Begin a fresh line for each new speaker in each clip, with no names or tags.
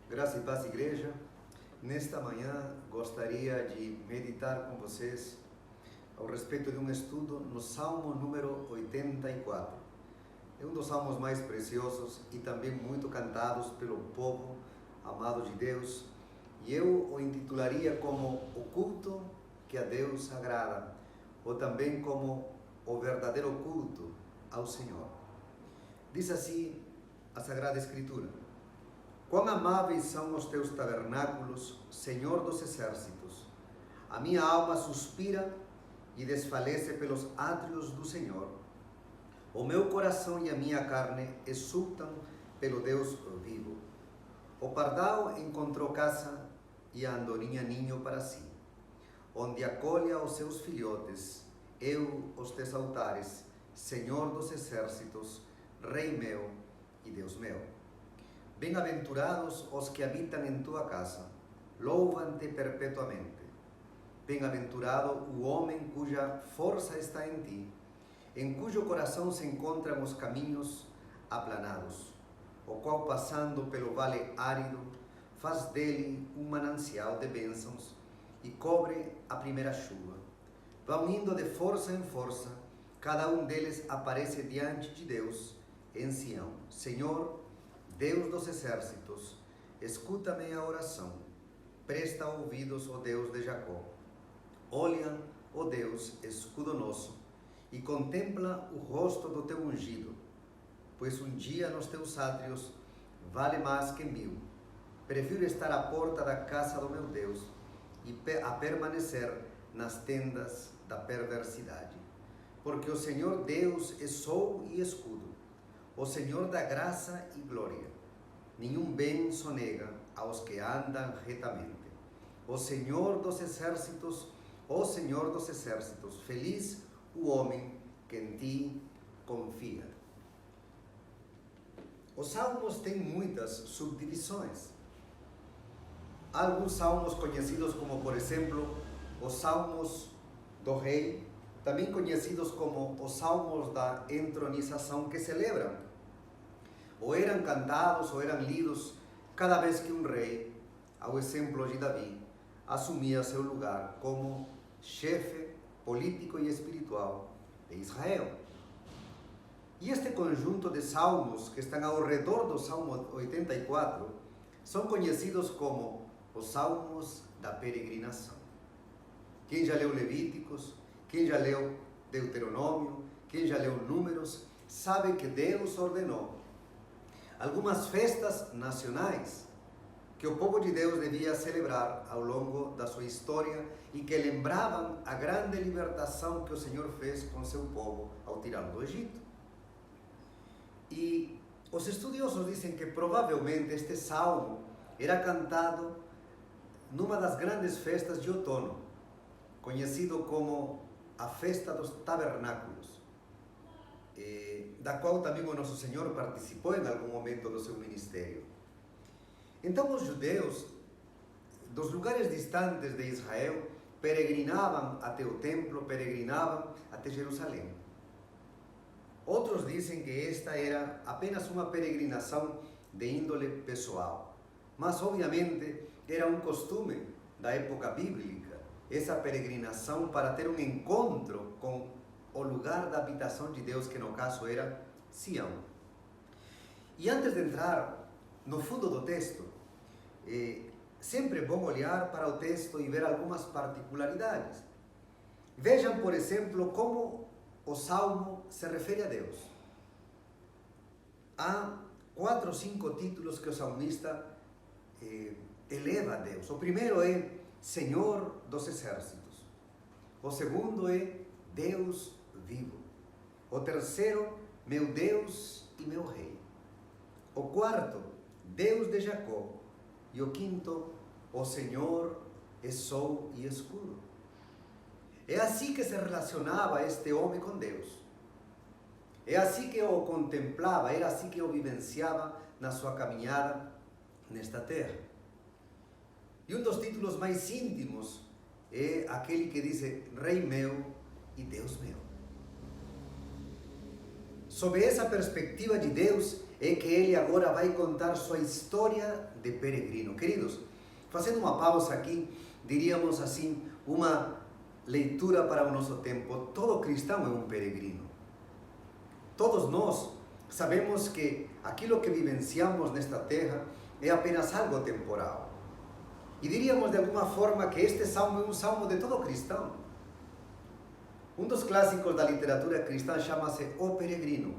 Graça e paz, igreja. Nesta manhã gostaria de meditar com vocês ao respeito de um estudo no Salmo número 84. É um dos salmos mais preciosos e também muito cantados pelo povo amado de Deus. E eu o intitularia como o culto que a Deus agrada, ou também como o verdadeiro culto ao Senhor. Diz assim a Sagrada Escritura: quão amáveis são os teus tabernáculos, Senhor dos exércitos! A minha alma suspira e desfalece pelos átrios do Senhor. O meu coração e a minha carne exultam pelo Deus vivo. O pardal encontrou casa e a andorinha ninho para si, onde acolhe aos seus filhotes. Eu os teus altares, Senhor dos exércitos, Rei meu e Deus meu. Bem-aventurados os que habitam em tua casa, louvam-te perpetuamente. Bem-aventurado o homem cuja força está em ti, em cujo coração se encontram os caminhos aplanados, o qual, passando pelo vale árido, faz dele um manancial de bênçãos e cobre a primeira chuva. Vão indo de força em força, cada um deles aparece diante de Deus em Sião. Senhor, Deus dos exércitos, escuta minha oração. Presta ouvidos, ó Deus de Jacó. Olha, ó Deus, escudo nosso, e contempla o rosto do teu ungido, pois um dia nos teus átrios vale mais que 1000. Prefiro estar à porta da casa do meu Deus e a permanecer nas tendas da perversidade. Porque o Senhor Deus é sol e escudo, o Senhor da graça e glória. Nenhum bem sonega aos que andam retamente. O Senhor dos exércitos, ó Senhor dos exércitos, feliz o homem que em ti confia. Os salmos têm muitas subdivisões. Há alguns salmos conhecidos como, por exemplo, os salmos do rei, também conhecidos como os salmos da entronização, que celebram, ou eram cantados ou eram lidos cada vez que um rei, ao exemplo de Davi, assumia seu lugar como chefe político e espiritual de Israel. E este conjunto de salmos que estão ao redor do Salmo 84 são conhecidos como os salmos da peregrinação. Quem já leu Levíticos, quem já leu Deuteronômio, quem já leu Números, sabe que Deus ordenou algumas festas nacionais que o povo de Deus devia celebrar ao longo da sua história e que lembravam a grande libertação que o Senhor fez com seu povo ao tirá-lo do Egito. E os estudiosos dizem que provavelmente este salmo era cantado numa das grandes festas de outono, conhecido como a Festa dos Tabernáculos, da qual também o Nosso Senhor participou em algum momento do seu ministério. Então os judeus dos lugares distantes de Israel peregrinavam até o templo, peregrinavam até Jerusalém. Outros dizem que esta era apenas uma peregrinação de índole pessoal, mas obviamente era um costume da época bíblica, essa peregrinação para ter um encontro com o lugar da habitação de Deus, que no caso era Sião. E antes de entrar no fundo do texto, sempre é bom olhar para o texto e ver algumas particularidades. Vejam, por exemplo, como o Salmo se refere a Deus. Há 4 ou 5 títulos que o salmista eleva a Deus. O primeiro é Senhor dos exércitos. O segundo é Deus vivo. O terceiro, meu Deus e meu Rei. O quarto, Deus de Jacó. E o quinto, o Senhor é sol e escudo. É assim que se relacionava este homem com Deus. É assim que o contemplava, era assim que o vivenciava na sua caminhada nesta terra. E um dos títulos mais íntimos é aquele que diz Rei meu e Deus meu. Sob essa perspectiva de Deus, é que ele agora vai contar sua história de peregrino. Queridos, fazendo uma pausa aqui, diríamos assim, uma leitura para o nosso tempo. Todo cristão é um peregrino. Todos nós sabemos que aquilo que vivenciamos nesta terra é apenas algo temporal. E diríamos de alguma forma que este salmo é um salmo de todo cristão. Um dos clássicos da literatura cristã chama-se O Peregrino.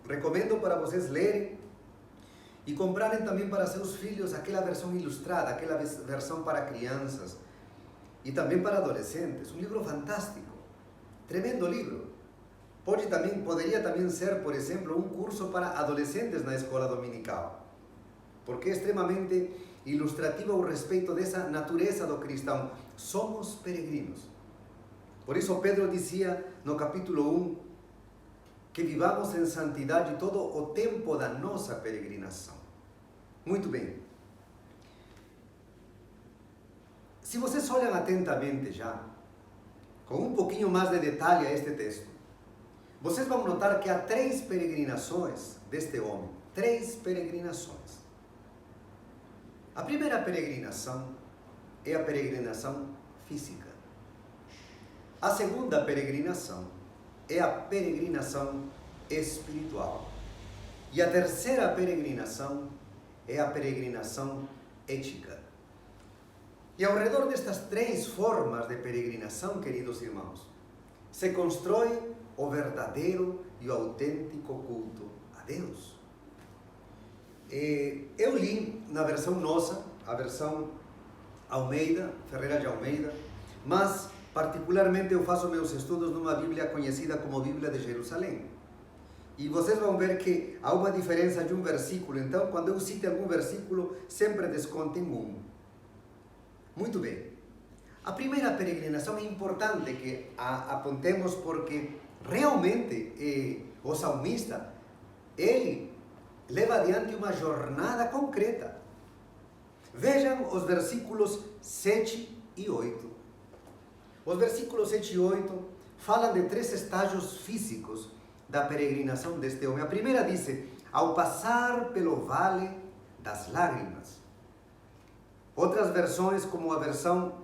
Recomendo para vocês lerem e comprarem também para seus filhos aquela versão ilustrada, aquela versão para crianças e também para adolescentes. Um livro fantástico, tremendo livro. Poderia também ser, por exemplo, um curso para adolescentes na escola dominical, porque é extremamente ilustrativo ao respeito dessa natureza do cristão. Somos peregrinos. Por isso Pedro dizia no capítulo 1 que vivamos em santidade todo o tempo da nossa peregrinação. Muito bem. Se vocês olham atentamente já, com um pouquinho mais de detalhe a este texto, vocês vão notar que há 3 peregrinações deste homem. 3 peregrinações. A primeira peregrinação é a peregrinação física. A segunda peregrinação é a peregrinação espiritual. E a terceira peregrinação é a peregrinação ética. E ao redor destas 3 formas de peregrinação, queridos irmãos, se constrói o verdadeiro e o autêntico culto a Deus. Eu li na versão nossa, a versão Almeida, Ferreira de Almeida, mas particularmente eu faço meus estudos numa Bíblia conhecida como Bíblia de Jerusalém. E vocês vão ver que há uma diferença de um versículo, então quando eu cito algum versículo, sempre descontem um. Muito bem. A primeira peregrinação é importante que apontemos porque realmente o salmista, ele leva adiante uma jornada concreta. Vejam os versículos 7 e 8. Os versículos 7 e 8 falam de 3 estágios físicos da peregrinação deste homem. A primeira diz: ao passar pelo vale das lágrimas. Outras versões, como a versão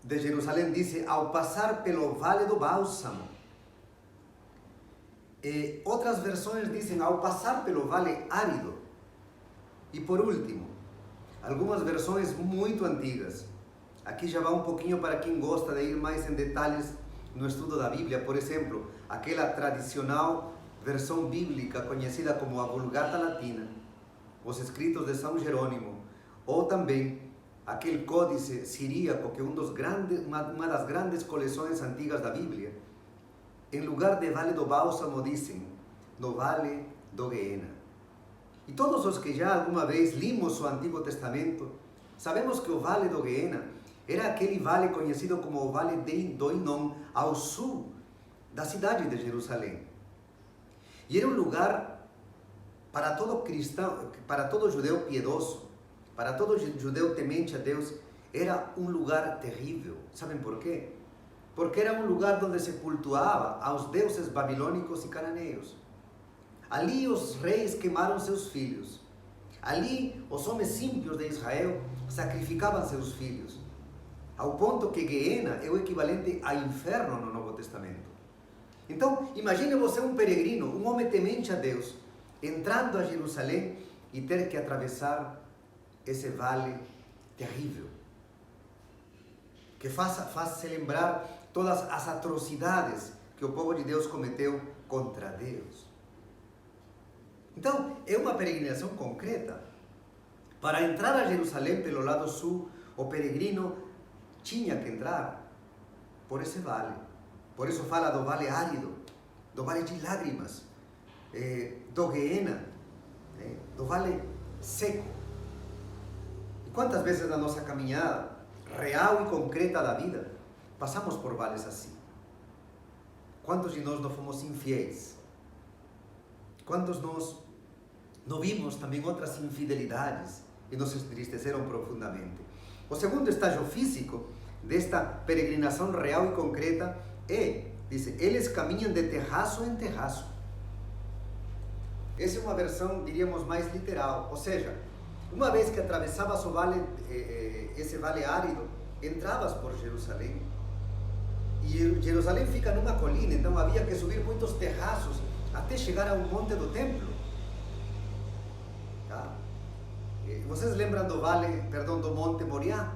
de Jerusalém, diz: ao passar pelo vale do bálsamo. Outras versões dizem: ao passar pelo vale árido. E por último, algumas versões muito antigas. Aqui já vai um pouquinho para quem gosta de ir mais em detalhes no estudo da Bíblia. Por exemplo, aquela tradicional versão bíblica conhecida como a Vulgata Latina, os escritos de São Jerônimo, ou também aquele códice siríaco, que é uma das grandes coleções antigas da Bíblia. Em lugar de Vale do Bálsamo, dizem, no Vale do Guiena. E todos os que já alguma vez limos o Antigo Testamento, sabemos que o Vale do Guiena era aquele vale conhecido como o Vale do Inom, ao sul da cidade de Jerusalém. E era um lugar para todo cristão, para todo judeu piedoso, para todo judeu temente a Deus, era um lugar terrível. Sabem por quê? Porque era um lugar onde se cultuava aos deuses babilônicos e cananeus. Ali os reis queimaram seus filhos. Ali os homens ímpios de Israel sacrificavam seus filhos. Ao ponto que Guiena é o equivalente a inferno no Novo Testamento. Então, imagine você um peregrino, um homem temente a Deus, entrando a Jerusalém e ter que atravessar esse vale terrível, que faz-se lembrar todas as atrocidades que o povo de Deus cometeu contra Deus. Então, é uma peregrinação concreta. Para entrar a Jerusalém pelo lado sul, o peregrino tinha que entrar por esse vale. Por isso fala do vale árido, do vale de lágrimas, do Guiena, do vale seco. E quantas vezes na nossa caminhada real e concreta da vida passamos por vales assim? Quantos de nós não fomos infiéis? Quantos nós não vimos também outras infidelidades e nos entristeceram profundamente? O segundo estágio físico desta peregrinação real e concreta diz, eles caminham de terraço em terraço. Essa é uma versão, diríamos, mais literal. Ou seja, uma vez que atravessavas o vale, esse vale árido, entravas por Jerusalém. E Jerusalém fica numa colina, então havia que subir muitos terraços até chegar ao monte do templo. Tá? Vocês lembram do monte Moriá?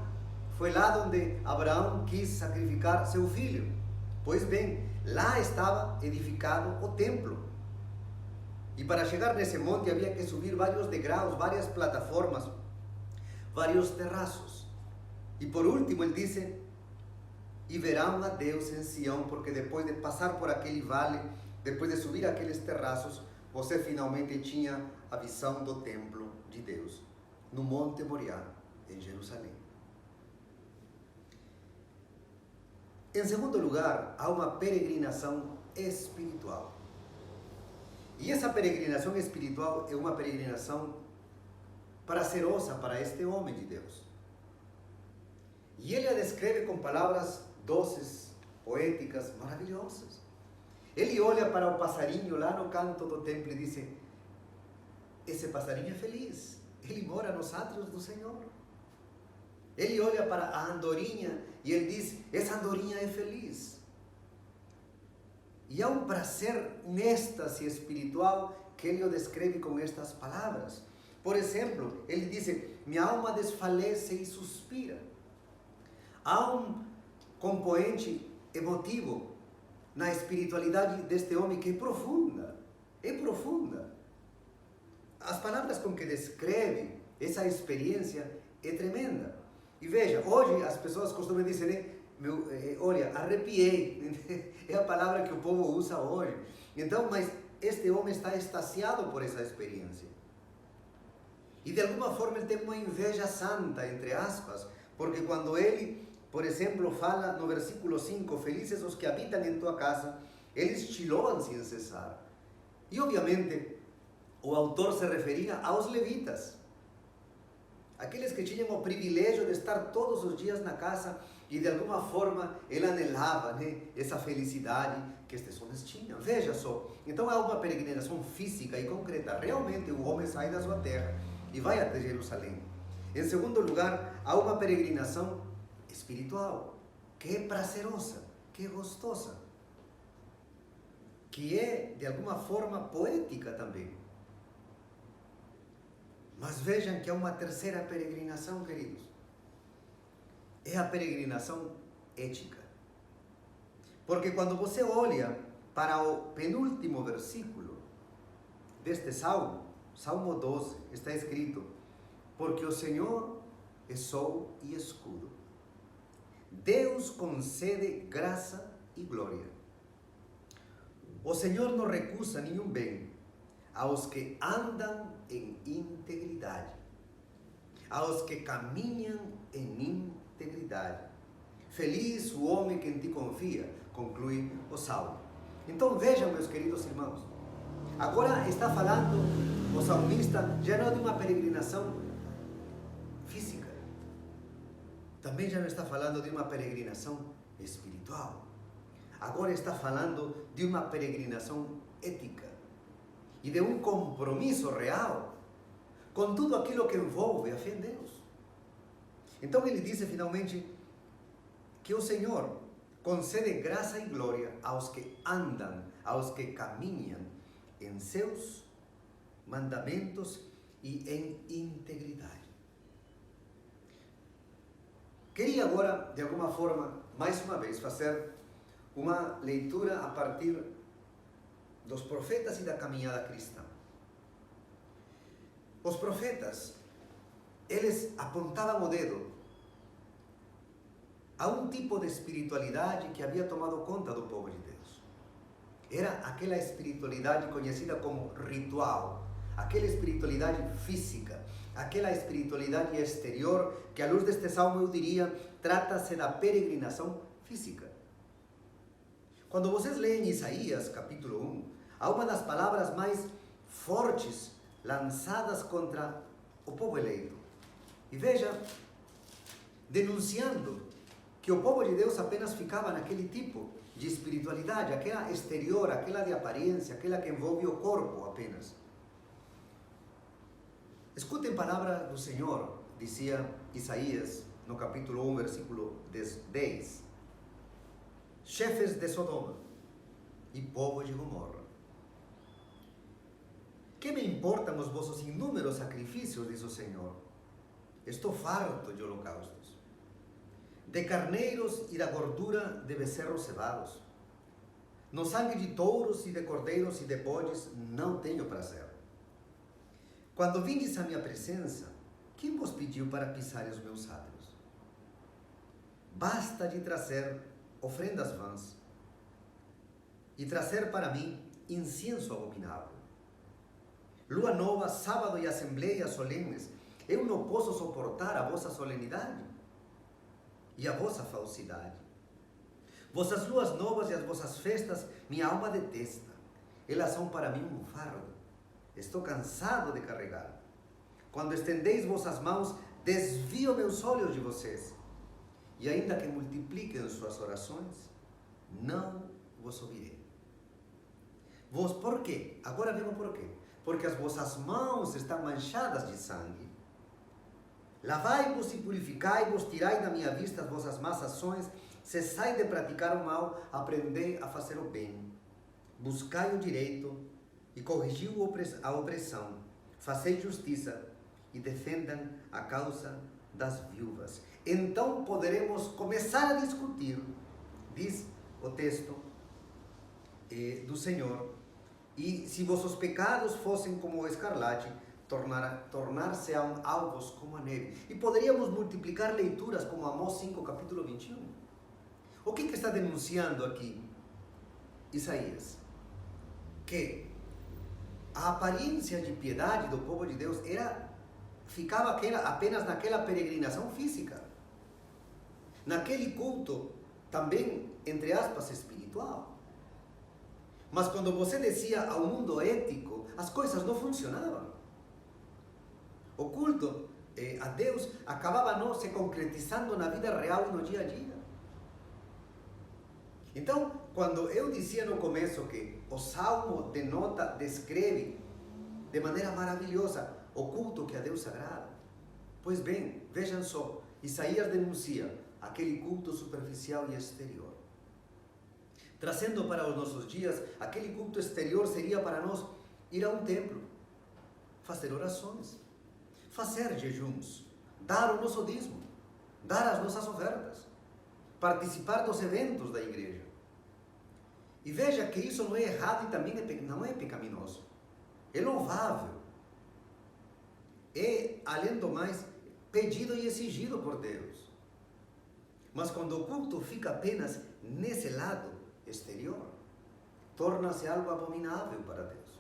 Foi lá onde Abraão quis sacrificar seu filho. Pois bem, lá estava edificado o templo. E para chegar nesse monte havia que subir vários degraus, várias plataformas, vários terraços. E por último ele disse: e verão a Deus em Sião, porque depois de passar por aquele vale, depois de subir aqueles terraços, você finalmente tinha a visão do templo de Deus, no Monte Moriá, em Jerusalém. Em segundo lugar, há uma peregrinação espiritual. E essa peregrinação espiritual é uma peregrinação prazerosa para este homem de Deus. E ele a descreve com palavras doces, poéticas, maravilhosas. Ele olha para o passarinho lá no canto do templo e diz: esse passarinho é feliz, ele mora nos átrios do Senhor. Ele olha para a andorinha e ele diz: essa andorinha é feliz. E há um prazer, um êxtase espiritual que ele o descreve com estas palavras. Por exemplo, ele diz: minha alma desfalece e suspira. Há um componente emotivo na espiritualidade deste homem que é profunda. É profunda. As palavras com que descreve essa experiência é tremenda. E veja, hoje as pessoas costumam dizer: olha, arrepiei. É a palavra que o povo usa hoje. Então, mas este homem está extasiado por essa experiência. E de alguma forma ele tem uma inveja santa, entre aspas, porque quando ele, por exemplo, fala no versículo 5, felizes os que habitam em tua casa, eles chiloam sem cessar. E obviamente o autor se referia aos levitas, aqueles que tinham o privilégio de estar todos os dias na casa e de alguma forma ele anelava, né, essa felicidade que estes homens tinham. Veja só, então há uma peregrinação física e concreta. Realmente o homem sai da sua terra e vai até Jerusalém. Em segundo lugar, há uma peregrinação espiritual, que é prazerosa, que é gostosa, que é de alguma forma poética também. Mas vejam que há uma terceira peregrinação, queridos. É a peregrinação ética. Porque quando você olha para o penúltimo versículo deste salmo, Salmo 12, está escrito: porque o Senhor é sol e escudo. Deus concede graça e glória. O Senhor não recusa nenhum bem aos que andam em integridade, aos que caminham em integridade. Feliz o homem que em ti confia, conclui o Salmo. Então vejam, meus queridos irmãos, agora está falando o salmista já não de uma peregrinação física, também já não está falando de uma peregrinação espiritual. Agora está falando de uma peregrinação ética e de um compromisso real com tudo aquilo que envolve a fé em Deus. Então ele diz finalmente que o Senhor concede graça e glória aos que andam, aos que caminham em seus mandamentos e em integridade. Queria agora, de alguma forma, mais uma vez, fazer uma leitura a partir dos profetas e da caminhada cristã. Os profetas, eles apontavam o dedo a um tipo de espiritualidade que havia tomado conta do povo de Deus. Era aquela espiritualidade conhecida como ritual, aquela espiritualidade física, aquela espiritualidade exterior que, à luz deste salmo, eu diria, trata-se da peregrinação física. Quando vocês leem Isaías, capítulo 1, há uma das palavras mais fortes lançadas contra o povo eleito. E veja, denunciando que o povo de Deus apenas ficava naquele tipo de espiritualidade, aquela exterior, aquela de aparência, aquela que envolve o corpo apenas. Escutem palavra do Senhor, dizia Isaías, no capítulo 1, versículo 10. Chefes de Sodoma e povo de Gomorra, que me importam os vossos inúmeros sacrifícios, diz o Senhor. Estou farto de holocaustos, de carneiros e da gordura de becerros cevados. No sangue de touros e de cordeiros e de bodes não tenho prazer. Quando vindes à minha presença, quem vos pediu para pisar os meus átrios? Basta de trazer ofrendas vãs e trazer para mim incenso abominável. Lua nova, sábado e assembleias solenes, eu não posso suportar a vossa solenidade e a vossa falsidade. Vossas luas novas e as vossas festas, minha alma detesta. Elas são para mim um fardo. Estou cansado de carregar. Quando estendeis vossas mãos, desvio meus olhos de vocês. E ainda que multipliquem suas orações, não vos ouvirei. Vós por quê? Agora vemos por quê. Porque as vossas mãos estão manchadas de sangue. Lavai-vos e purificai-vos, tirai da minha vista as vossas más ações, cessai de praticar o mal, aprendei a fazer o bem. Buscai o direito e corrigiu a opressão. Fazei justiça e defendam a causa das viúvas. Então poderemos começar a discutir, diz o texto do Senhor. E se vossos pecados fossem como o escarlate, tornar-se-ão alvos como a neve. E poderíamos multiplicar leituras como Amós 5, capítulo 21. O que está denunciando aqui Isaías? Que a aparência de piedade do povo de Deus ficava apenas naquela peregrinação física, naquele culto também, entre aspas, espiritual. Mas quando você descia ao mundo ético, as coisas não funcionavam. O culto a Deus acabava não se concretizando na vida real e no dia a dia. Então, quando eu dizia no começo que o Salmo descreve de maneira maravilhosa o culto que a Deus agrada, pois bem, vejam só, Isaías denuncia aquele culto superficial e exterior. Trazendo para os nossos dias, aquele culto exterior seria para nós ir a um templo, fazer orações, fazer jejuns, dar o nosso dízimo, dar as nossas ofertas, participar dos eventos da igreja. E veja que isso não é errado e também não é pecaminoso. É louvável. É, além do mais, pedido e exigido por Deus. Mas quando o culto fica apenas nesse lado exterior, torna-se algo abominável para Deus.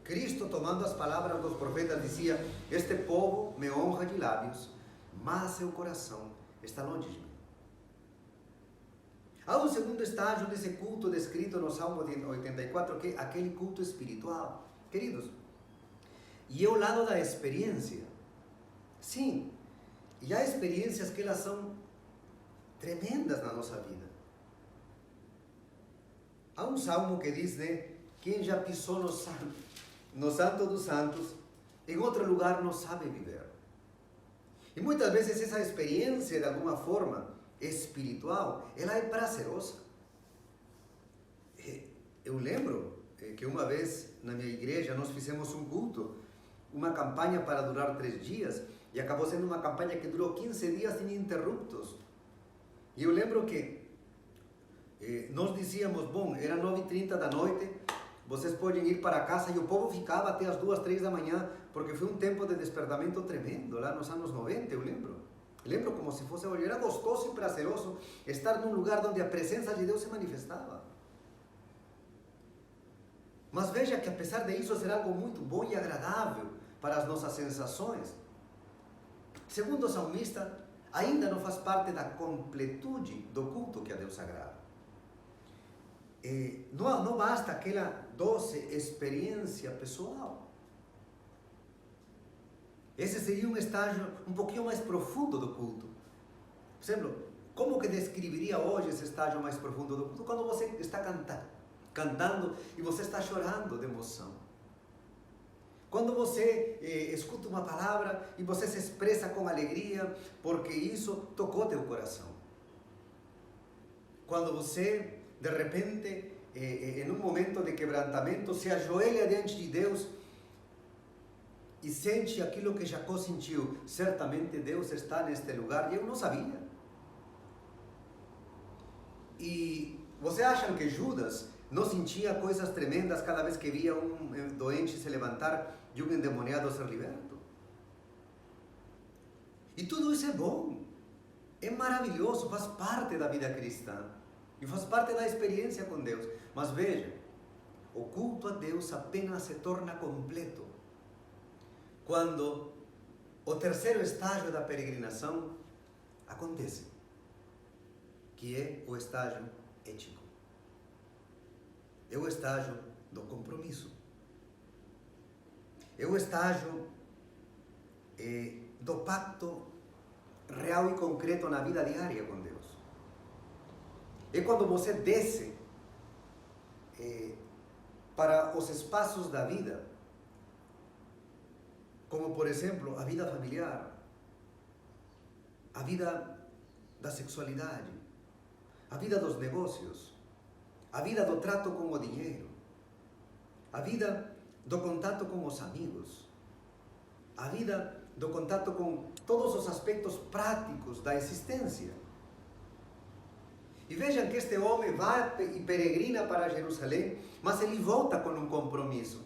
Cristo, tomando as palavras dos profetas, dizia: este povo me honra de lábios, mas seu coração está longe de mim. Há um segundo estágio desse culto descrito no Salmo 84, que é aquele culto espiritual. Queridos, e é o lado da experiência. Sim, e há experiências que elas são tremendas na nossa vida. Há um salmo que diz, né, quem já pisou no Santo dos Santos, em outro lugar não sabe viver. E muitas vezes essa experiência, de alguma forma, espiritual, ela é prazerosa. Eu lembro que uma vez na minha igreja nós fizemos um culto, uma campanha para durar 3 dias, e acabou sendo uma campanha que durou 15 dias ininterruptos. E eu lembro que nós dizíamos, bom, era 9h30 da noite, vocês podem ir para casa, e o povo ficava até as 2, 3 da manhã, porque foi um tempo de despertamento tremendo, lá nos anos 90, eu lembro. Lembro como se fosse hoje, era gostoso e prazeroso estar num lugar onde a presença de Deus se manifestava. Mas veja que apesar disso ser algo muito bom e agradável para as nossas sensações, segundo o salmista, ainda não faz parte da completude do culto que a Deus agrada. Não basta aquela doce experiência pessoal. Esse seria um estágio um pouquinho mais profundo do culto. Por exemplo, como que descreveria hoje esse estágio mais profundo do culto? Quando você está cantando e você está chorando de emoção. Quando você escuta uma palavra e você se expressa com alegria, porque isso tocou teu coração. Quando você, de repente, em um momento de quebrantamento, se ajoelha diante de Deus e sente aquilo que Jacó sentiu, certamente Deus está neste lugar, e eu não sabia. E você acha que Judas não sentia coisas tremendas cada vez que via um doente se levantar e um endemoniado ser liberto? E tudo isso é bom, é maravilhoso, faz parte da vida cristã e faz parte da experiência com Deus. Mas veja, o culto a Deus apenas se torna completo quando o terceiro estágio da peregrinação acontece, que é o estágio ético. É o estágio do compromisso. É o estágio do pacto real e concreto na vida diária com Deus. É quando você desce para os espaços da vida, como por exemplo a vida familiar, a vida da sexualidade, a vida dos negócios, a vida do trato com o dinheiro, a vida do contato com os amigos, a vida do contato com todos os aspectos práticos da existência. E vejam que este homem vai e peregrina para Jerusalém, mas ele volta com um compromisso.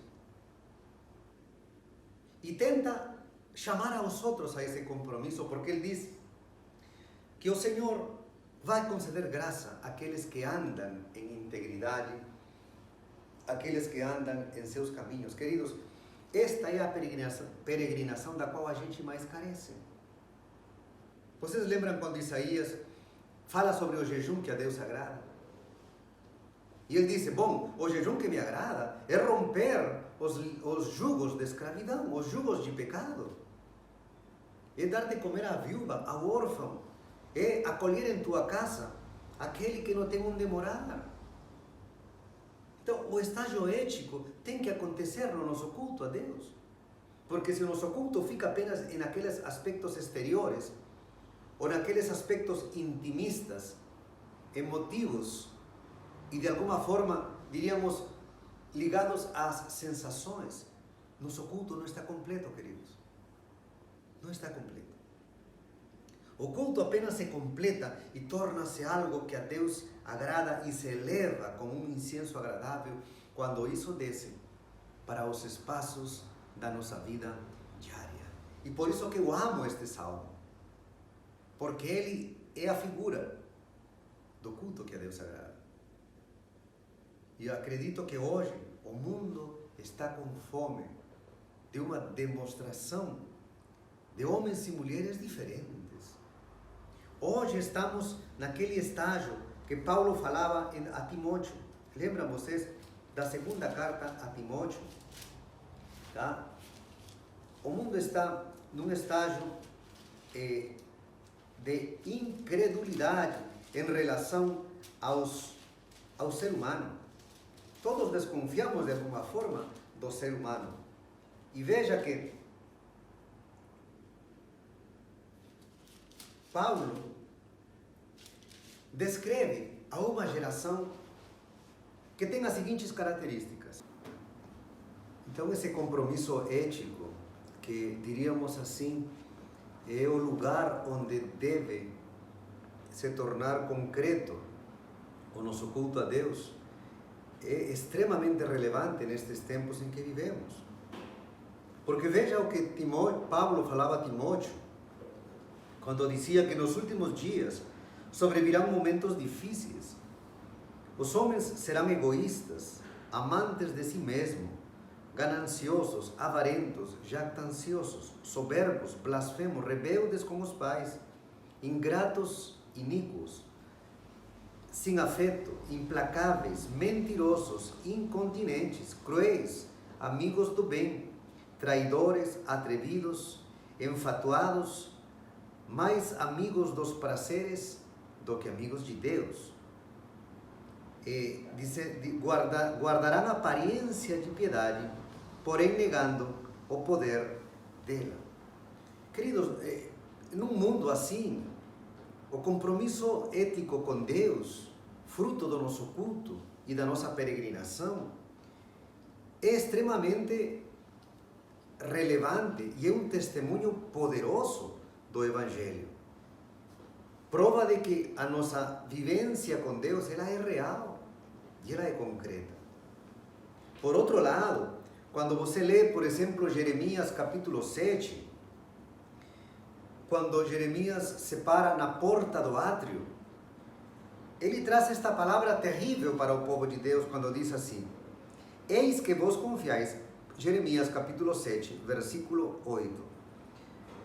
E tenta chamar aos outros a esse compromisso, porque ele diz que o Senhor vai conceder graça àqueles que andam em integridade, àqueles que andam em seus caminhos. Queridos, esta é a peregrinação da qual a gente mais carece. Vocês lembram quando Isaías fala sobre o jejum que a Deus agrada? E ele disse, bom, o jejum que me agrada é romper os jugos de escravidão, os jugos de pecado. É dar de comer à viúva, ao órfão. É acolher em tua casa aquele que não tem onde morar. Então, o estágio ético tem que acontecer no nosso culto a Deus. Porque se o nosso culto fica apenas em aqueles aspectos exteriores, ou naqueles aspectos intimistas, emotivos, e de alguma forma, diríamos, ligados às sensações, nosso culto não está completo, queridos. Não está completo. O culto apenas se completa e torna-se algo que a Deus agrada e se eleva como um incenso agradável quando isso desce para os espaços da nossa vida diária. E por isso que eu amo este salmo, porque ele é a figura do culto que a Deus agrada. E eu acredito que hoje o mundo está com fome de uma demonstração de homens e mulheres diferentes. Hoje estamos naquele estágio que Paulo falava a Timóteo. Lembram vocês da segunda carta a Timóteo? Tá? O mundo está num estágio de incredulidade em relação ao ser humano. Todos desconfiamos de alguma forma do ser humano. E veja que Paulo descreve a uma geração que tem as seguintes características. Então, esse compromisso ético, que diríamos assim, é o lugar onde deve se tornar concreto o nosso culto a Deus, é extremamente relevante nestes tempos em que vivemos. Porque veja o que Paulo falava a Timóteo, quando dizia que nos últimos dias sobrevirão momentos difíceis. Os homens serão egoístas, amantes de si mesmos, gananciosos, avarentos, jactanciosos, soberbos, blasfemos, rebeldes com os pais, ingratos, iníquos, sem afeto, implacáveis, mentirosos, incontinentes, cruéis, amigos do bem, traidores, atrevidos, enfatuados, mais amigos dos prazeres do que amigos de Deus. Guardarão aparência de piedade, porém negando o poder dela. Queridos, num mundo assim, o compromisso ético com Deus, fruto do nosso culto e da nossa peregrinação, é extremamente relevante e é um testemunho poderoso do Evangelho. Prova de que a nossa vivência com Deus, ela é real e ela é concreta. Por outro lado, quando você lê, por exemplo, Jeremias capítulo 7, quando Jeremias se para na porta do átrio, ele traz esta palavra terrível para o povo de Deus quando diz assim: eis que vos confiais, Jeremias capítulo 7, versículo 8.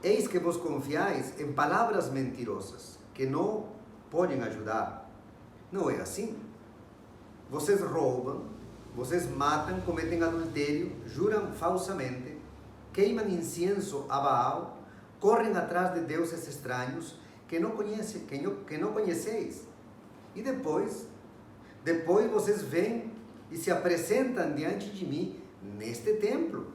Eis que vos confiais em palavras mentirosas, que não podem ajudar. Não é assim? Vocês roubam, vocês matam, cometem adultério, juram falsamente, queimam incienso a Baal, correm atrás de deuses estranhos que não conheceis. E depois vocês vêm e se apresentam diante de mim neste templo,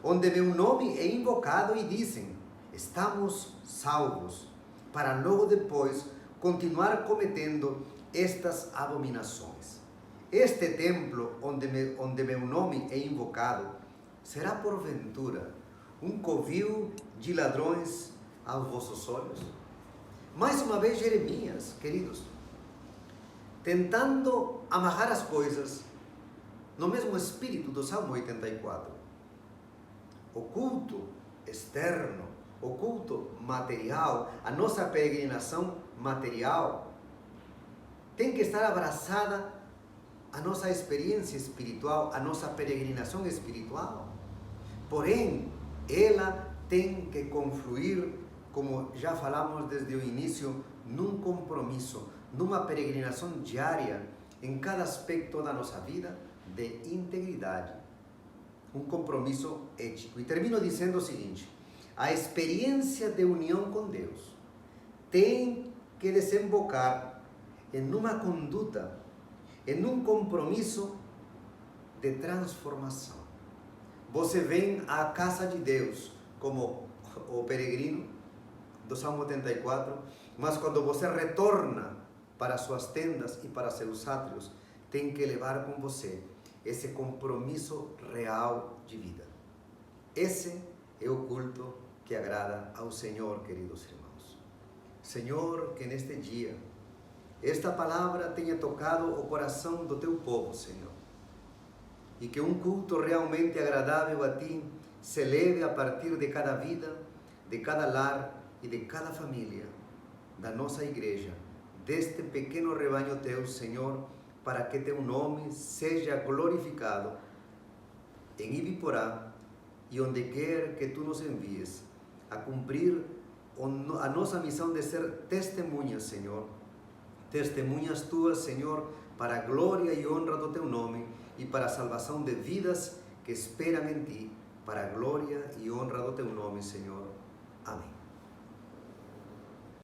onde meu nome é invocado e dizem: estamos salvos, para logo depois continuar cometendo estas abominações. Este templo onde meu nome é invocado será porventura um covil de ladrões aos vossos olhos? Mais uma vez Jeremias, queridos, tentando amarrar as coisas no mesmo espírito do Salmo 84. O culto externo, o culto material, a nossa peregrinação material, tem que estar abraçada a nossa experiência espiritual, a nossa peregrinação espiritual. Porém, ela tem que confluir, como já falamos desde o início, num compromisso, numa peregrinação diária, em cada aspecto da nossa vida, de integridade. Um compromisso ético. E termino dizendo o seguinte: a experiência de união com Deus tem que desembocar em uma conduta, em um compromisso de transformação. Você vem à casa de Deus como o peregrino do Salmo 84, mas quando você retorna para suas tendas e para seus átrios, tem que levar com você esse compromisso real de vida. Esse é o culto que agrada ao Senhor, queridos irmãos. Senhor, que neste dia esta palavra tenha tocado o coração do teu povo, Senhor, e que um culto realmente agradável a ti se leve a partir de cada vida, de cada lar e de cada família da nossa igreja, deste pequeno rebanho teu, Senhor, para que teu nome seja glorificado em Ibiporá e onde quer que tu nos envies a cumprir a nossa missão de ser testemunhas, Senhor. Testemunhas tuas, Senhor, para a glória e honra do teu nome e para a salvação de vidas que esperam em ti, para a glória e honra do teu nome, Senhor. Amém.